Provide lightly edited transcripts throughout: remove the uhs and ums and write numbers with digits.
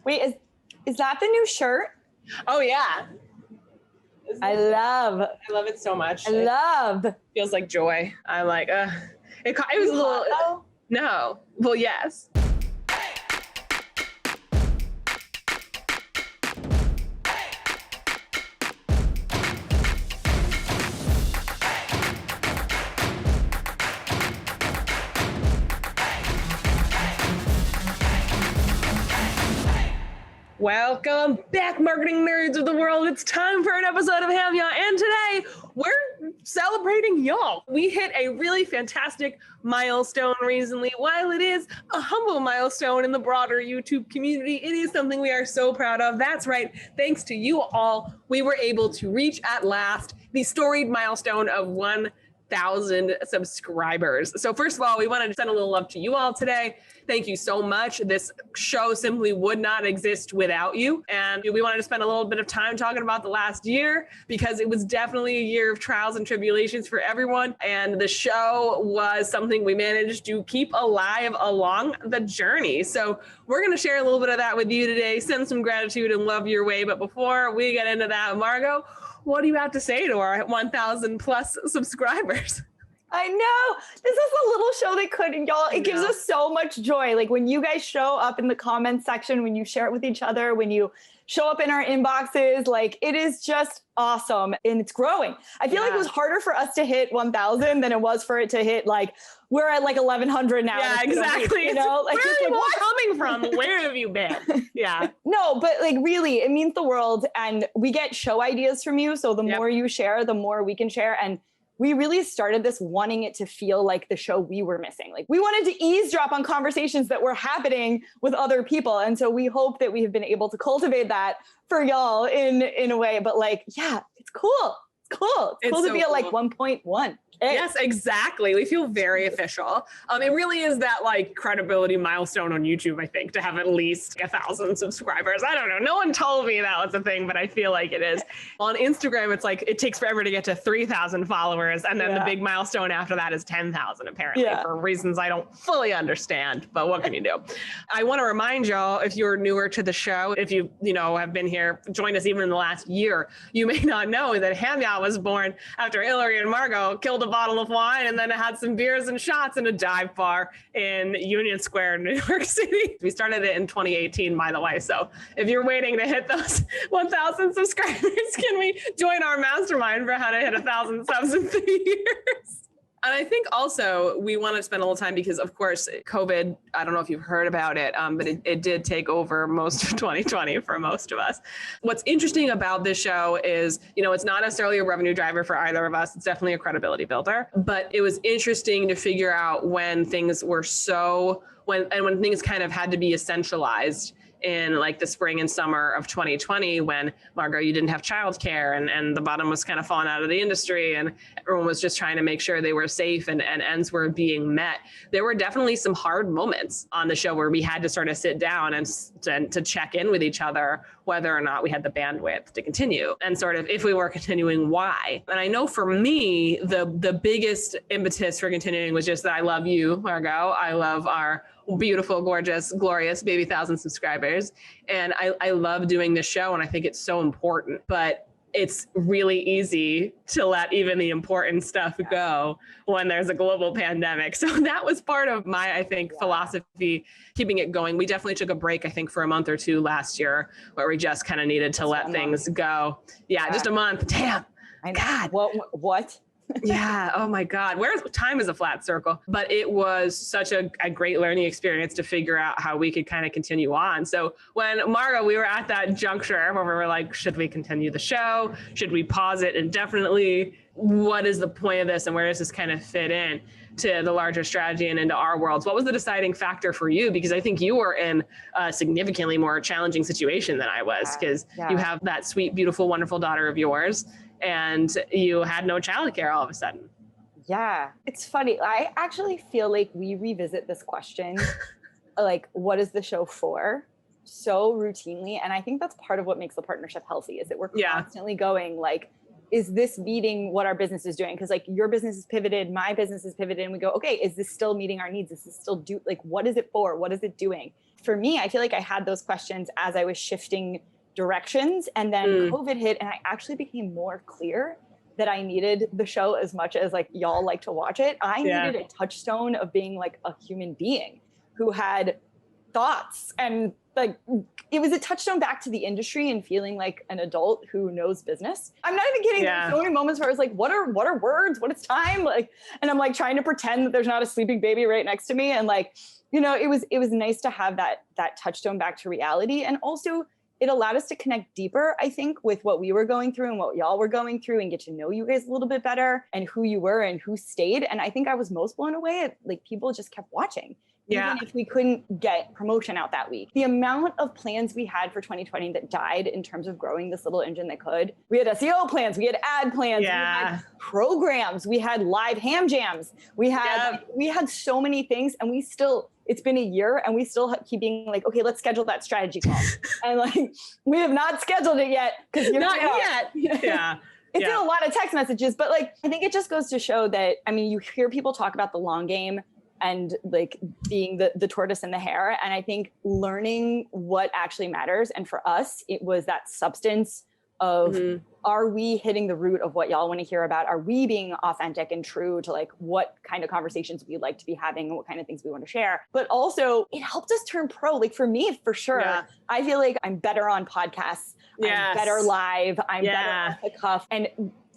Wait, is that the new shirt? Oh yeah. I love it so much. It feels like joy. I'm like, it was a little, hot, no. Well, yes. Welcome back, marketing nerds of the world. It's time for an episode of HAMYAW, and today we're celebrating y'all. We hit a really fantastic milestone recently. While it is a humble milestone in the broader YouTube community, it is something we are so proud of. That's right. Thanks to you all, we were able to reach at last the storied milestone of 1,000 subscribers. So first of all, we wanted to send a little love to you all today. Thank you so much. This show simply would not exist without you. And we wanted to spend a little bit of time talking about the last year because it was definitely a year of trials and tribulations for everyone. And the show was something we managed to keep alive along the journey. So we're going to share a little bit of that with you today, send some gratitude and love your way. But before we get into that, Margot, what do you have to say to our 1,000 plus subscribers? I know. This is a little show that could, y'all, it gives us so much joy. Like when you guys show up in the comments section, when you share it with each other, when you show up in our inboxes, like it is just awesome and it's growing. I feel like it was harder for us to hit 1,000 than it was for it to hit like, we're at like 1,100 now. Yeah, exactly. You know, like, where are you all coming from? Where have you been? Yeah. No, but like really, it means the world. And we get show ideas from you. So the more you share, the more we can share. And we really started this wanting it to feel like the show we were missing. Like we wanted to eavesdrop on conversations that were happening with other people. And so we hope that we have been able to cultivate that for y'all in a way. But like, yeah, it's cool. It's cool. It's cool to be at like 1.1. Yes, exactly. We feel very official. It really is that like credibility milestone on YouTube, I think, to have at least 1,000 subscribers. I don't know. No one told me that was a thing, but I feel like it is. On Instagram, it's like it takes forever to get to 3,000 followers. And then the big milestone after that is 10,000, apparently, for reasons I don't fully understand. But what can you do? I want to remind y'all, if you're newer to the show, if you have been here, joined us even in the last year, you may not know that HAMYAW was born after Hillary and Margot killed a bottle of wine and then it had some beers and shots in a dive bar in Union Square, New York City. We started it in 2018, by the way. So if you're waiting to hit those 1,000 subscribers, can we join our mastermind for how to hit 1,000 subs in 3 years? And I think also we want to spend a little time because, of course, COVID, I don't know if you've heard about it, but it did take over most of 2020 for most of us. What's interesting about this show is, it's not necessarily a revenue driver for either of us. It's definitely a credibility builder. But it was interesting to figure out when things were when things kind of had to be essentialized in like the spring and summer of 2020, when Margot, you didn't have childcare and the bottom was kind of falling out of the industry and everyone was just trying to make sure they were safe and ends were being met. There were definitely some hard moments on the show where we had to sort of sit down and to check in with each other, whether or not we had the bandwidth to continue and sort of, if we were continuing, why. And I know for me, the biggest impetus for continuing was just that I love you, Margot. I love our beautiful, gorgeous, glorious baby 1,000 subscribers. And I love doing this show and I think it's so important, but it's really easy to let even the important stuff go when there's a global pandemic. So that was part of my, I think, philosophy, keeping it going. We definitely took a break, I think, for a month or two last year where we just kind of needed to let things go. Yeah, just a month. Damn. God. What? Yeah. Oh my God. Time is a flat circle, but it was such a great learning experience to figure out how we could kind of continue on. So when Margo, we were at that juncture where we were like, should we continue the show? Should we pause it indefinitely? What is the point of this? And where does this kind of fit in to the larger strategy and into our worlds? What was the deciding factor for you? Because I think you were in a significantly more challenging situation than I was, because you have that sweet, beautiful, wonderful daughter of yours. And you had no childcare all of a sudden. Yeah, it's funny. I actually feel like we revisit this question, like, what is the show for? So routinely. And I think that's part of what makes the partnership healthy, is that we're constantly going like, is this meeting what our business is doing? Because like your business is pivoted, my business is pivoted, and we go, okay, is this still meeting our needs? Is this still like, what is it for? What is it doing? for me, I feel like I had those questions as I was shifting directions, and then COVID hit, and I actually became more clear that I needed the show as much as like y'all like to watch it. I needed a touchstone of being like a human being who had thoughts, and like it was a touchstone back to the industry and feeling like an adult who knows business. I'm not even kidding. There's so many moments where I was like, what are words? What is time? Like, and I'm like trying to pretend that there's not a sleeping baby right next to me. And like, you know, it was nice to have that touchstone back to reality. And also it allowed us to connect deeper, I think, with what we were going through and what y'all were going through, and get to know you guys a little bit better and who you were and who stayed. And I think I was most blown away at like people just kept watching. Even if we couldn't get promotion out that week. The amount of plans we had for 2020 that died in terms of growing this little engine that could. We had SEO plans, we had ad plans, we had programs, we had live ham jams. We had so many things, and we still, it's been a year and we still keep being like, okay, let's schedule that strategy call. And like, we have not scheduled it yet. Not yet. Yeah. It's in a lot of text messages, but like, I think it just goes to show that, I mean, you hear people talk about the long game and like being the tortoise and the hare. And I think learning what actually matters. And for us, it was that substance of, are we hitting the root of what y'all want to hear about? Are we being authentic and true to like what kind of conversations we'd like to be having and what kind of things we want to share? But also it helped us turn pro. Like for me, for sure, I feel like I'm better on podcasts. I'm better live. I'm better off the cuff. And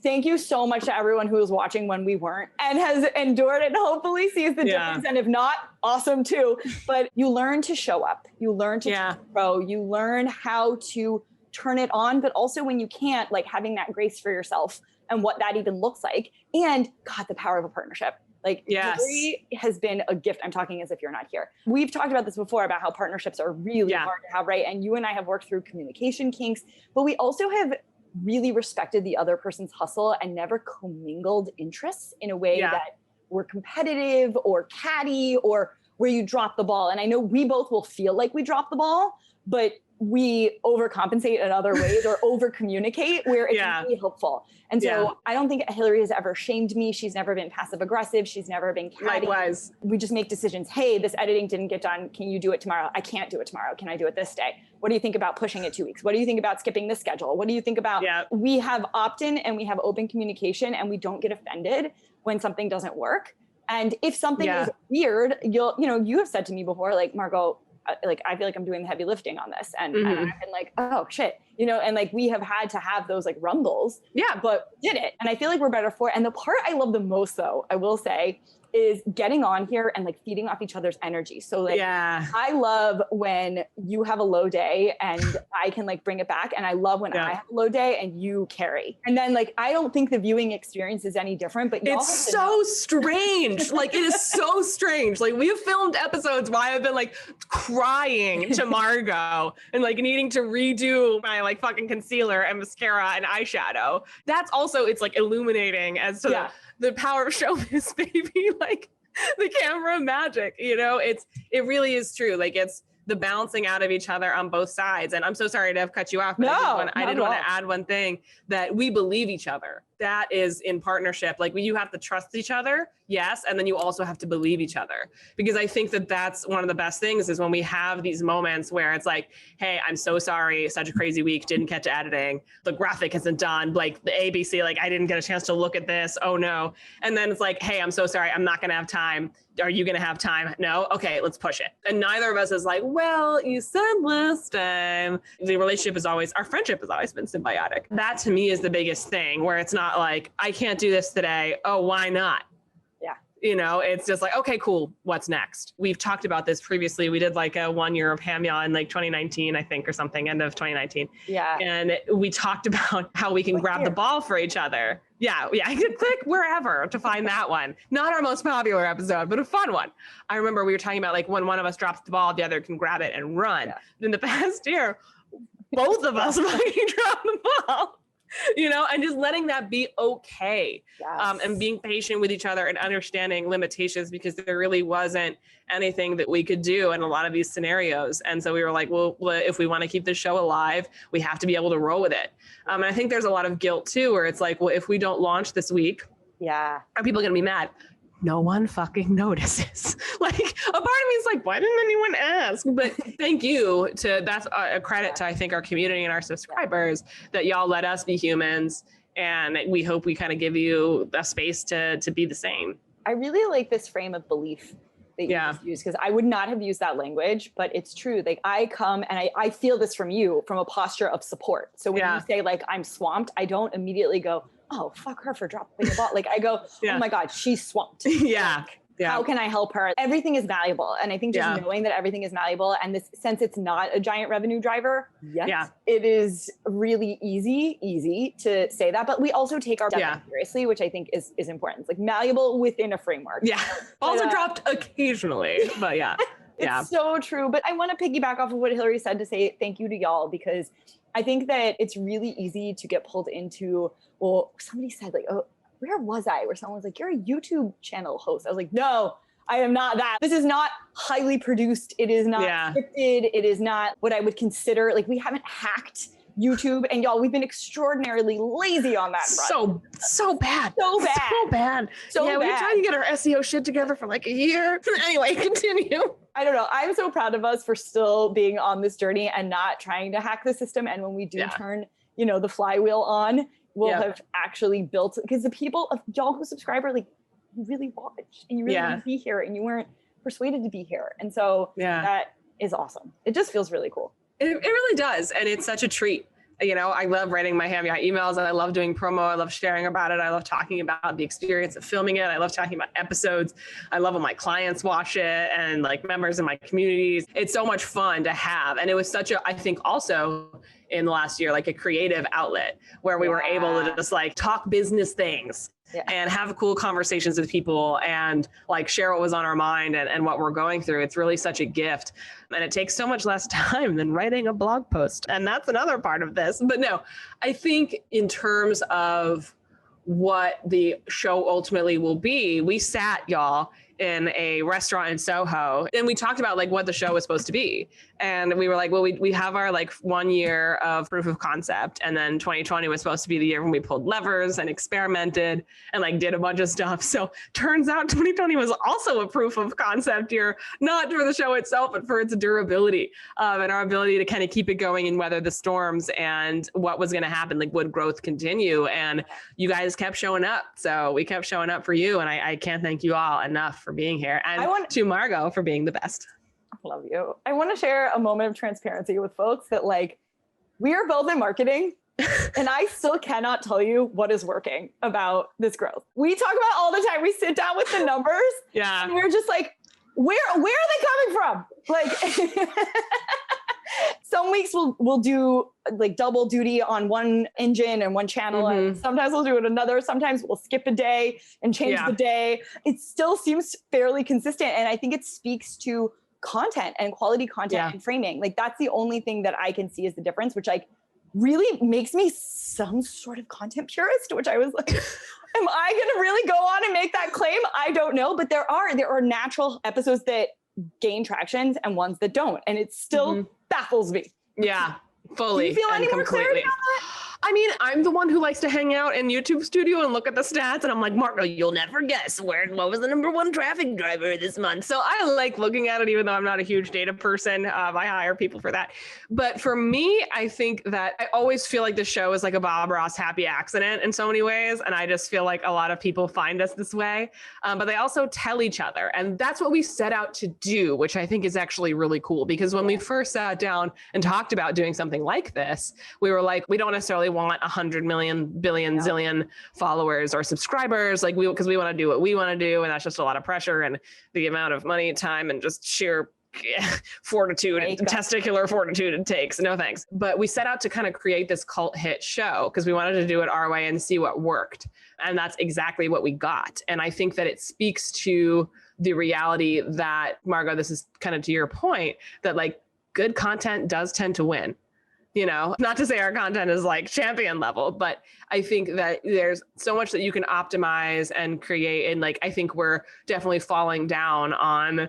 thank you so much to everyone who was watching when we weren't and has endured it and hopefully sees the difference. And if not, awesome too. But you learn to show up. You learn to turn pro. You learn how to turn it on, but also when you can't, like having that grace for yourself and what that even looks like. And God, the power of a partnership. Like Hillary has been a gift. I'm talking as if you're not here. We've talked about this before about how partnerships are really hard to have, right? And you and I have worked through communication kinks, but we also have really respected the other person's hustle and never commingled interests in a way that were competitive or catty or where you drop the ball. And I know we both will feel like we drop the ball, but we overcompensate in other ways or over communicate where it's really helpful. And so I don't think Hillary has ever shamed me. She's never been passive aggressive. She's never been catty. Likewise. We just make decisions. Hey, this editing didn't get done. Can you do it tomorrow? I can't do it tomorrow. Can I do it this day? What do you think about pushing it 2 weeks? What do you think about skipping this schedule? What do you think about, we have opt-in and we have open communication, and we don't get offended when something doesn't work. And if something is weird, you have said to me before, like, Margot, like, I feel like I'm doing the heavy lifting on this. And I've been like, oh shit, and like, we have had to have those like rumbles, but did it. And I feel like we're better for it. And the part I love the most though, I will say, is getting on here and like feeding off each other's energy. So like, I love when you have a low day and I can like bring it back. And I love when I have a low day and you carry. And then like, I don't think the viewing experience is any different, but it's so strange. Like, it is so strange. Like, we have filmed episodes where I have been like crying to Margot and like needing to redo my like fucking concealer and mascara and eyeshadow. That's also, it's like illuminating as to the power of showbiz, baby. Like the camera magic, it really is true. Like, it's the balancing out of each other on both sides. And I'm so sorry to have cut you off, but I did want to add one thing, that we believe each other. That is in partnership. Like, you have to trust each other. Yes. And then you also have to believe each other, because I think that that's one of the best things is when we have these moments where it's like, hey, I'm so sorry. Such a crazy week. Didn't catch editing. The graphic isn't done. Like the ABC, like I didn't get a chance to look at this. Oh no. And then it's like, hey, I'm so sorry. I'm not going to have time. Are you going to have time? No. Okay, let's push it. And neither of us is like, well, you said last time. The relationship is always, our friendship has always been symbiotic. That to me is the biggest thing, where it's not like, I can't do this today. Oh, why not? It's just like, okay, cool. What's next? We've talked about this previously. We did like a 1 year of HAMYAW in like 2019, I think, or something, end of 2019. Yeah. And we talked about how we can grab the ball for each other. Yeah. I could click wherever to find that one. Not our most popular episode, but a fun one. I remember we were talking about like when one of us drops the ball, the other can grab it and run. Yeah. In the past year, both of us fucking dropped the ball. And just letting that be okay. Yes. And being patient with each other and understanding limitations, because there really wasn't anything that we could do in a lot of these scenarios. And so we were like, well, if we want to keep the show alive, we have to be able to roll with it. And I think there's a lot of guilt too, where it's like, well, if we don't launch this week, are people going to be mad? no one fucking notices. Like a part of me is like, why didn't anyone ask? But thank you that's a credit to, I think, our community and our subscribers that y'all let us be humans. And we hope we kind of give you a space to be the same. I really like this frame of belief that you just used, because I would not have used that language, but it's true. Like I come and I feel this from you from a posture of support. So when you say like, I'm swamped, I don't immediately go, oh, fuck her for dropping the ball. Like I go, oh my God, she's swamped. Like, how can I help her? Everything is malleable. And I think just knowing that everything is malleable, and this, since it's not a giant revenue driver yet, it is really easy to say that. But we also take our deadline seriously, which I think is important. It's like malleable within a framework. Yeah. Balls are dropped occasionally, but It's so true. But I want to piggyback off of what Hillary said to say thank you to y'all, because I think that it's really easy to get pulled into, well, somebody said like, oh, where was I? Where someone was like, you're a YouTube channel host. I was like, no, I am not that. This is not highly produced. It is not scripted. It is not what I would consider, like we haven't hacked YouTube. And y'all, we've been extraordinarily lazy on that front. So bad. So bad. We're trying to get our SEO shit together for like a year. Anyway, continue. I don't know. I'm so proud of us for still being on this journey and not trying to hack the system. And when we do turn, the flywheel on, we'll have actually built, because the people of y'all who subscribe are like, you really watched and you really want to be here and you weren't persuaded to be here. And so that is awesome. It just feels really cool. It really does. And it's such a treat. I love writing my HAMYAW emails, and I love doing promo. I love sharing about it. I love talking about the experience of filming it. I love talking about episodes. I love when my clients watch it and like members in my communities. It's so much fun to have. And it was such I think also in the last year, like a creative outlet where we were able to just like talk business things and have cool conversations with people and like share what was on our mind and what we're going through. It's really such a gift. And it takes so much less time than writing a blog post. And that's another part of this. But no, I think in terms of what the show ultimately will be, we sat, y'all, in a restaurant in Soho, and we talked about like what the show was supposed to be. And we were like, well, we have our like 1 year of proof of concept. And then 2020 was supposed to be the year when we pulled levers and experimented and like did a bunch of stuff. So turns out 2020 was also a proof of concept year, not for the show itself, but for its durability and our ability to kind of keep it going and weather the storms and what was going to happen, like would growth continue? And you guys kept showing up. So we kept showing up for you. And I can't thank you all enough for being here, and to Margot for being the best. Love you. I want to share a moment of transparency with folks that like, we are both in marketing and I still cannot tell you what is working about this growth. We talk about all the time. We sit down with the numbers and we're just like, where are they coming from? Like some weeks we'll do like double duty on one engine and one channel, and sometimes we'll do it another. Sometimes we'll skip a day and change the day. It still seems fairly consistent. And I think it speaks to content and quality content and framing. Like that's the only thing that I can see is the difference, which like really makes me some sort of content purist, which I was like, am I going to really go on and make that claim? I don't know. But there are natural episodes that gain traction and ones that don't. And it still baffles me. Yeah, fully. Do you feel any more clarity on that? I mean, I'm the one who likes to hang out in YouTube studio and look at the stats, and I'm like, Marco, you'll never guess what was the #1 traffic driver this month. So I like looking at it, even though I'm not a huge data person. I hire people for that. But for me, I think that I always feel like the show is like a Bob Ross happy accident in so many ways. And I just feel like a lot of people find us this way, but they also tell each other. And that's what we set out to do, which I think is actually really cool. Because when we first sat down and talked about doing something like this, we were like, we don't necessarily want 100 million, billion, zillion followers or subscribers, like because we want to do what we want to do. And that's just a lot of pressure and the amount of money, time, and just sheer fortitude and testicular fortitude it takes. No thanks. But we set out to kind of create this cult hit show because we wanted to do it our way and see what worked. And that's exactly what we got. And I think that it speaks to the reality that, Margot, this is kind of to your point, that like good content does tend to win. You know, not to say our content is like champion level, but I think that there's so much that you can optimize and create. And like, I think we're definitely falling down on,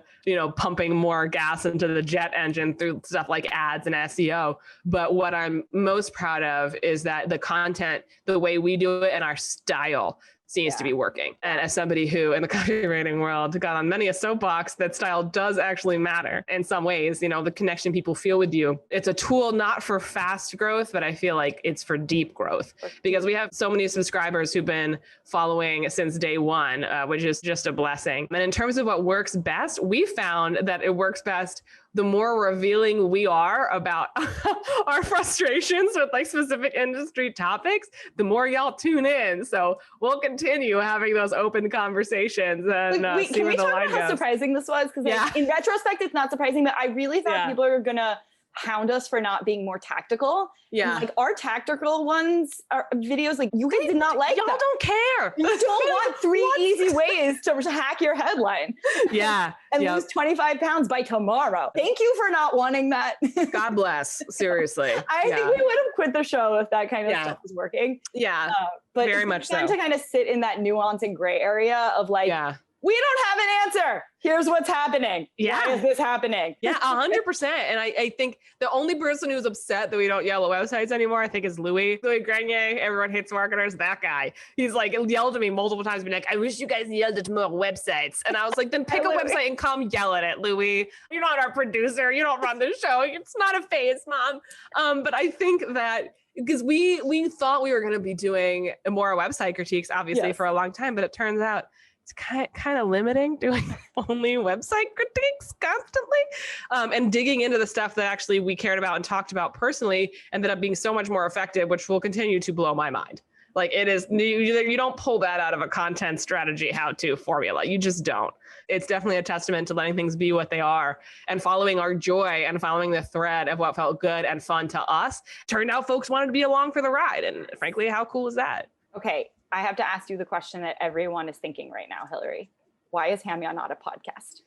pumping more gas into the jet engine through stuff like ads and SEO. But what I'm most proud of is that the content, the way we do it and our style seems to be working. And as somebody who in the copywriting world got on many a soapbox, that style does actually matter in some ways. You know, the connection people feel with you. It's a tool not for fast growth, but I feel like it's for deep growth because we have so many subscribers who've been following since day one, which is just a blessing. And in terms of what works best, we found that it works best the more revealing we are about our frustrations with like specific industry topics, the more y'all tune in. So we'll continue having those open conversations and see where the line goes. How surprising this was? Because in retrospect, it's not surprising, but I really thought people are gonna hound us for not being more tactical. Yeah. And, like our tactical ones are videos, like you guys did not like y'all them. Don't care. You don't want three easy ways to hack your headline. Yeah. And lose 25 pounds by tomorrow. Thank you for not wanting that. God bless. Seriously. I think we would have quit the show if that kind of stuff was working. Yeah. But very much so. To kind of sit in that nuance and gray area of like, we don't have an answer. Here's what's happening. Yeah. Why is this happening? Yeah, 100%. And I think the only person who's upset that we don't yell at websites anymore, I think is Louis Grenier. Everyone hates marketers. That guy. He's like yelled at me multiple times, being like, I wish you guys yelled at more websites. And I was like, then pick a website and come yell at it, Louis. You're not our producer. You don't run the show. It's not a phase, Mom. But I think that because we thought we were going to be doing more website critiques, obviously, for a long time, but it turns out it's kind of limiting doing only website critiques constantly, and digging into the stuff that actually we cared about and talked about personally ended up being so much more effective, which will continue to blow my mind. Like it is, you don't pull that out of a content strategy how-to formula. You just don't. It's definitely a testament to letting things be what they are and following our joy and following the thread of what felt good and fun to us. Turned out folks wanted to be along for the ride. And frankly, how cool is that? Okay. I have to ask you the question that everyone is thinking right now, Hillary. Why is HAMYAW not a podcast?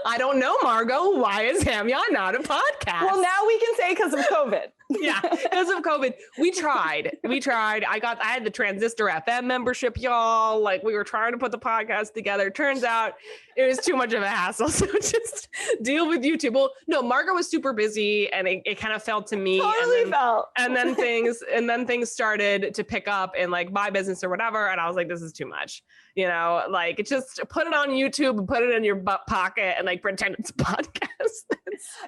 I don't know, Margot. Why is HAMYAW not a podcast? Well, now we can say because of COVID. Yeah, because of COVID. We tried. I had the Transistor FM membership, y'all. Like we were trying to put the podcast together. Turns out it was too much of a hassle. So just deal with YouTube. Well, no, Margot was super busy and it kind of fell to me. And then things started to pick up in like my business or whatever. And I was like, this is too much. You know, like just put it on YouTube and put it in your butt pocket and like pretend it's a podcast.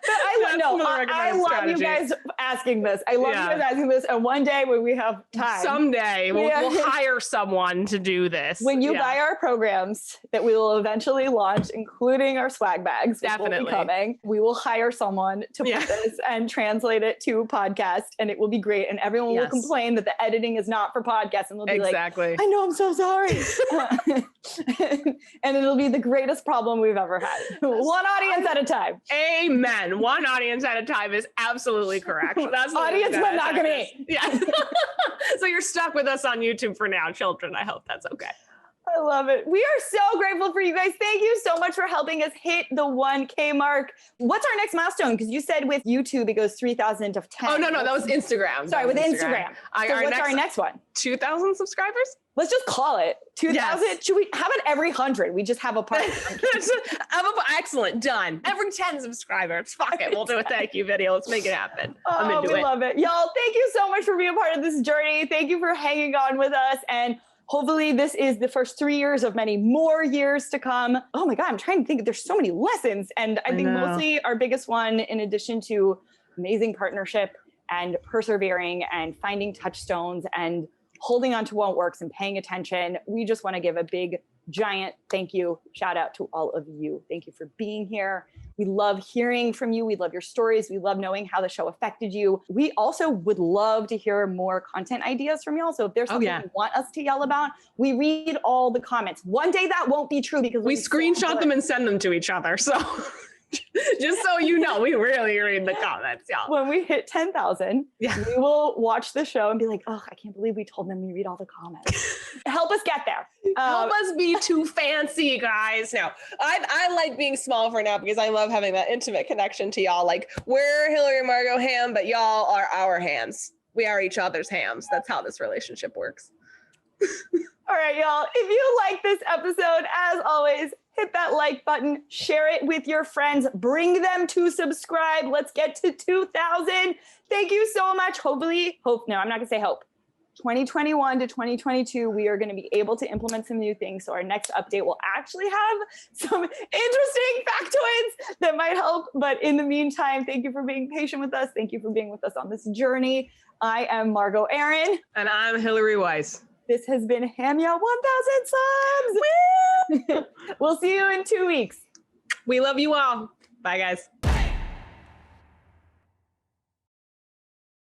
I love you guys asking this. I love you guys asking this. And one day when we have time, someday we'll hire someone to do this. When you buy our programs that we will eventually launch, including our swag bags, which will be coming, we will hire someone to put this and translate it to podcast, and it will be great. And everyone will complain that the editing is not for podcasts, and they'll be like, I know, I'm so sorry. And it'll be the greatest problem we've ever had. One audience at a time. Amen. One audience at a time is absolutely correct. That's audience monogamy. Yeah. So you're stuck with us on YouTube for now, children. I hope that's okay. I love it. We are so grateful for you guys. Thank you so much for helping us hit the 1K mark. What's our next milestone? Because you said with YouTube, it goes 3,000 to 10. Oh, no, that was Instagram. Sorry, with Instagram. So what's our next one? 2,000 subscribers? Let's just call it 2,000. Should we, how about every 100? We just have a party. Excellent. Done. Every 10 subscribers. Fuck it. We'll do a thank you video. Let's make it happen. We love it. Y'all, thank you so much for being a part of this journey. Thank you for hanging on with us. And hopefully this is the first 3 years of many more years to come. Oh my God, I'm trying to think. There's so many lessons. And I think mostly our biggest one, in addition to amazing partnership and persevering and finding touchstones and holding on to what works and paying attention, we just want to give a big, giant thank you, shout out to all of you. Thank you for being here. We love hearing from you. We love your stories. We love knowing how the show affected you. We also would love to hear more content ideas from y'all. So if there's something you want us to yell about, we read all the comments. One day that won't be true because we screenshot them and send them to each other. So just so you know, we really read the comments, y'all. When we hit 10,000, we will watch the show and be like, oh, I can't believe we told them we read all the comments. Help us get there. Help us be too fancy, guys. Now, I like being small for now because I love having that intimate connection to y'all. Like, we're Hillary and Margot ham, but y'all are our hams. We are each other's hams. That's how this relationship works. All right, y'all. If you like this episode, as always, hit that like button, share it with your friends, bring them to subscribe. Let's get to 2,000. Thank you so much. I'm not gonna say hope. 2021 to 2022, we are going to be able to implement some new things. So our next update will actually have some interesting factoids that might help. But in the meantime, thank you for being patient with us. Thank you for being with us on this journey. I am Margot Aaron. And I'm Hillary Weiss. This has been HAMYAW 1000 subs. Woo! We'll see you in 2 weeks. We love you all. Bye, guys.